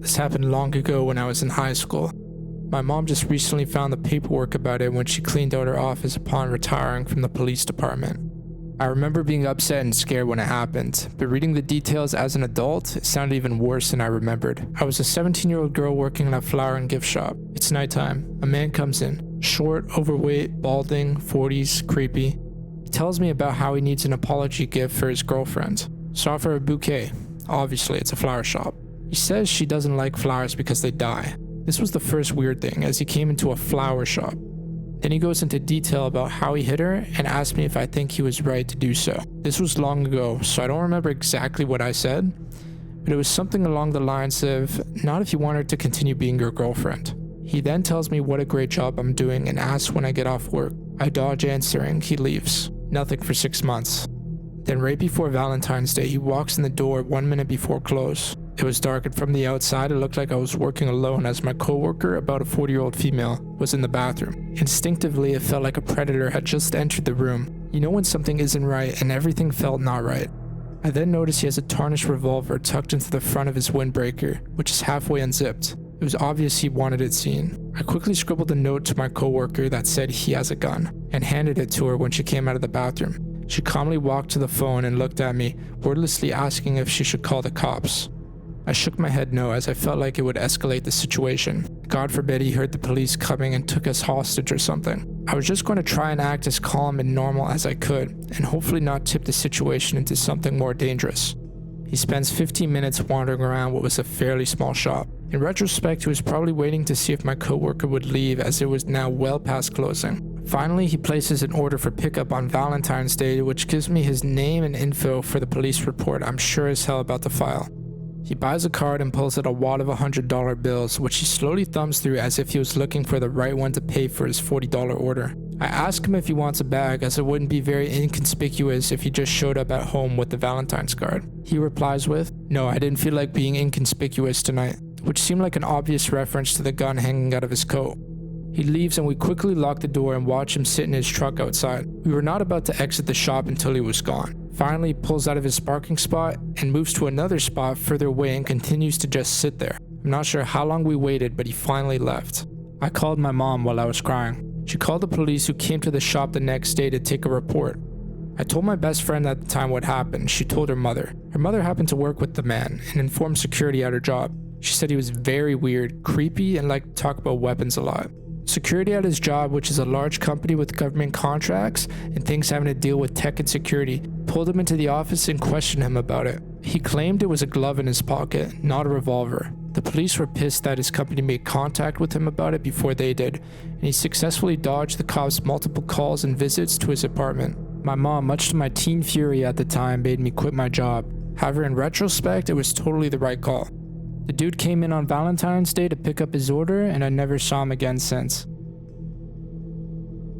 This happened long ago when I was in high school. My mom just recently found the paperwork about it when she cleaned out her office upon retiring from the police department. I remember being upset and scared when it happened, but reading the details as an adult, it sounded even worse than I remembered. I was a 17-year-old girl working in a flower and gift shop. It's nighttime. A man comes in, short, overweight, balding, 40s, creepy. He tells me about how he needs an apology gift for his girlfriend. So I offer her a bouquet. Obviously, it's a flower shop. He says she doesn't like flowers because they die. This was the first weird thing, as he came into a flower shop. Then he goes into detail about how he hit her and asked me if I think he was right to do so. This was long ago, so I don't remember exactly what I said, but it was something along the lines of, not if you want her to continue being your girlfriend. He then tells me what a great job I'm doing and asks when I get off work. I dodge answering, he leaves. Nothing for 6 months. Then right before Valentine's Day, he walks in the door 1 minute before close. It was dark, and from the outside it looked like I was working alone, as my coworker, about a 40-year-old female, was in the bathroom. Instinctively, it felt like a predator had just entered the room. You know when something isn't right, and everything felt not right. I then noticed he has a tarnished revolver tucked into the front of his windbreaker, which is halfway unzipped. It was obvious he wanted it seen. I quickly scribbled a note to my coworker that said he has a gun, and handed it to her when she came out of the bathroom. She calmly walked to the phone and looked at me, wordlessly asking if she should call the cops. I shook my head no, as I felt like it would escalate the situation. God forbid he heard the police coming and took us hostage or something. I was just going to try and act as calm and normal as I could, and hopefully not tip the situation into something more dangerous. He spends 15 minutes wandering around what was a fairly small shop. In retrospect, he was probably waiting to see if my coworker would leave, as it was now well past closing. Finally, he places an order for pickup on Valentine's Day, which gives me his name and info for the police report I'm sure as hell about the file. He buys a card and pulls out a wad of $100 bills, which he slowly thumbs through as if he was looking for the right one to pay for his $40 order. I ask him if he wants a bag, as it wouldn't be very inconspicuous if he just showed up at home with the Valentine's card. He replies with, "No, I didn't feel like being inconspicuous tonight," which seemed like an obvious reference to the gun hanging out of his coat. He leaves and we quickly lock the door and watch him sit in his truck outside. We were not about to exit the shop until he was gone. Finally, he pulls out of his parking spot and moves to another spot further away and continues to just sit there. I'm not sure how long we waited, but he finally left. I called my mom while I was crying. She called the police, who came to the shop the next day to take a report. I told my best friend at the time what happened. She told her mother. Her mother happened to work with the man and informed security at her job. She said he was very weird, creepy, and liked to talk about weapons a lot. Security at his job, which is a large company with government contracts and things having to deal with tech and security, pulled him into the office and questioned him about it. He claimed it was a glove in his pocket, not a revolver. The police were pissed that his company made contact with him about it before they did, and he successfully dodged the cops' multiple calls and visits to his apartment. My mom, much to my teen fury at the time, made me quit my job. However, in retrospect, it was totally the right call. The dude came in on Valentine's Day to pick up his order, and I never saw him again since.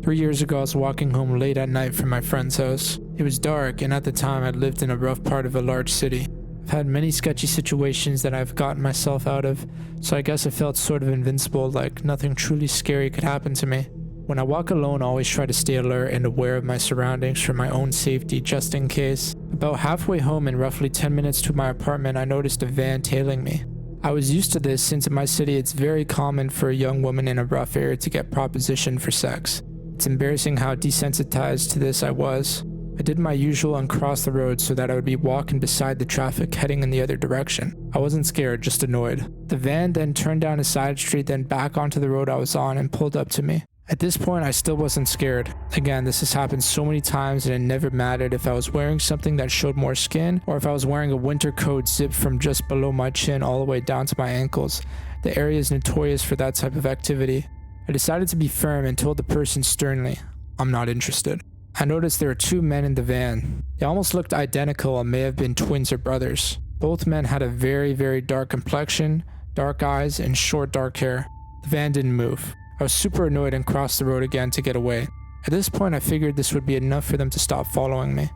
3 years ago, I was walking home late at night from my friend's house. It was dark, and at the time, I lived in a rough part of a large city. I've had many sketchy situations that I've gotten myself out of, so I guess I felt sort of invincible, like nothing truly scary could happen to me. When I walk alone, I always try to stay alert and aware of my surroundings for my own safety, just in case. About halfway home and roughly 10 minutes to my apartment, I noticed a van tailing me. I was used to this, since in my city it's very common for a young woman in a rough area to get propositioned for sex. It's embarrassing how desensitized to this I was. I did my usual and crossed the road so that I would be walking beside the traffic heading in the other direction. I wasn't scared, just annoyed. The van then turned down a side street, then back onto the road I was on, and pulled up to me. At this point, I still wasn't scared. Again, this has happened so many times, and it never mattered if I was wearing something that showed more skin or if I was wearing a winter coat zipped from just below my chin all the way down to my ankles. The area is notorious for that type of activity. I decided to be firm and told the person sternly, "I'm not interested." I noticed there were 2 men in the van. They almost looked identical and may have been twins or brothers. Both men had a very, very dark complexion, dark eyes, and short dark hair. The van didn't move. I was super annoyed and crossed the road again to get away. At this point, I figured this would be enough for them to stop following me.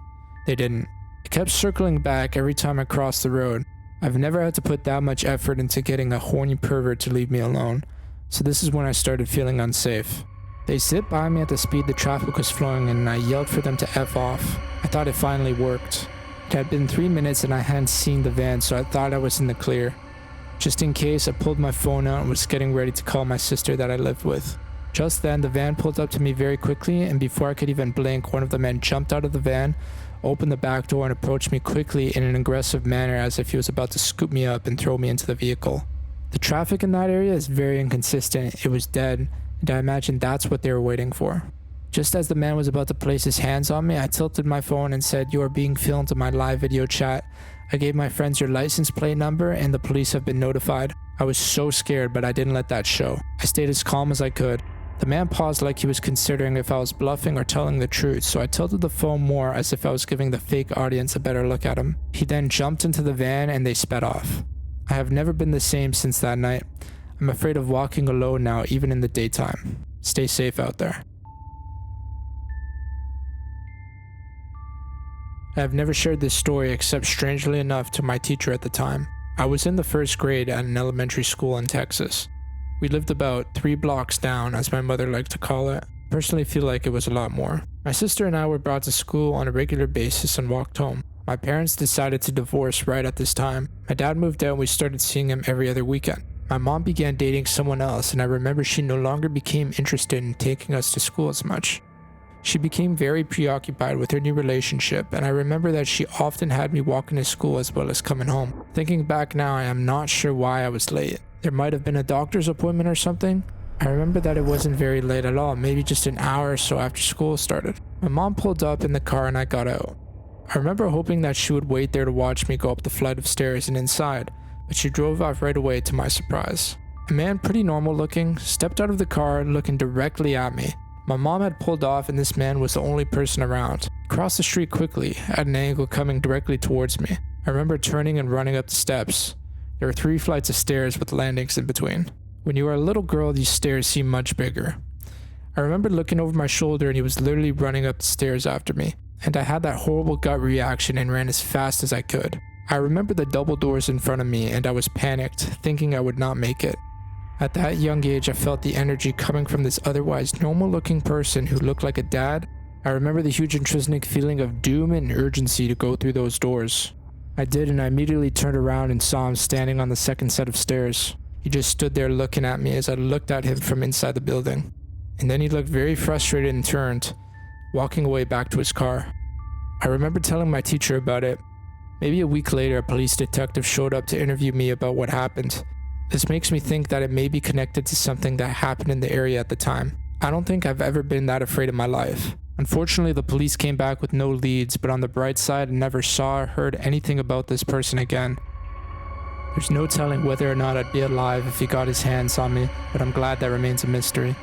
They didn't. I kept circling back every time I crossed the road. I've never had to put that much effort into getting a horny pervert to leave me alone, so this is when I started feeling unsafe. They zipped by me at the speed the traffic was flowing in, and I yelled for them to F off. I thought it finally worked. It had been 3 minutes and I hadn't seen the van, so I thought I was in the clear. Just in case, I pulled my phone out and was getting ready to call my sister that I lived with. Just then, the van pulled up to me very quickly, and before I could even blink, one of the men jumped out of the van, opened the back door, and approached me quickly in an aggressive manner as if he was about to scoop me up and throw me into the vehicle. The traffic in that area is very inconsistent. It was dead, and I imagine that's what they were waiting for. Just as the man was about to place his hands on me, I tilted my phone and said, "You are being filmed in my live video chat. I gave my friends your license plate number and the police have been notified." I was so scared, but I didn't let that show. I stayed as calm as I could. The man paused like he was considering if I was bluffing or telling the truth, so I tilted the phone more as if I was giving the fake audience a better look at him. He then jumped into the van and they sped off. I have never been the same since that night. I'm afraid of walking alone now, even in the daytime. Stay safe out there. I have never shared this story except strangely enough to my teacher at the time. I was in the first grade at an elementary school in Texas. We lived about 3 blocks down, as my mother liked to call it. I personally feel like it was a lot more. My sister and I were brought to school on a regular basis and walked home. My parents decided to divorce right at this time. My dad moved out and we started seeing him every other weekend. My mom began dating someone else, and I remember she no longer became interested in taking us to school as much. She became very preoccupied with her new relationship, and I remember that she often had me walking to school as well as coming home. Thinking back now, I am not sure why I was late. There might have been a doctor's appointment or something. I remember that it wasn't very late at all, maybe just an hour or so after school started. My mom pulled up in the car and I got out. I remember hoping that she would wait there to watch me go up the flight of stairs and inside, but she drove off right away to my surprise. A man, pretty normal looking, stepped out of the car looking directly at me. My mom had pulled off and this man was the only person around. He crossed the street quickly, at an angle coming directly towards me. I remember turning and running up the steps. There were 3 flights of stairs with landings in between. When you are a little girl, these stairs seem much bigger. I remember looking over my shoulder and he was literally running up the stairs after me, and I had that horrible gut reaction and ran as fast as I could. I remember the double doors in front of me and I was panicked, thinking I would not make it. At that young age, I felt the energy coming from this otherwise normal-looking person who looked like a dad. I remember the huge intrinsic feeling of doom and urgency to go through those doors. I did, and I immediately turned around and saw him standing on the second set of stairs. He just stood there looking at me as I looked at him from inside the building. And then he looked very frustrated and turned, walking away back to his car. I remember telling my teacher about it. Maybe a week later, a police detective showed up to interview me about what happened. This makes me think that it may be connected to something that happened in the area at the time. I don't think I've ever been that afraid in my life. Unfortunately, the police came back with no leads, but on the bright side, I never saw or heard anything about this person again. There's no telling whether or not I'd be alive if he got his hands on me, but I'm glad that remains a mystery.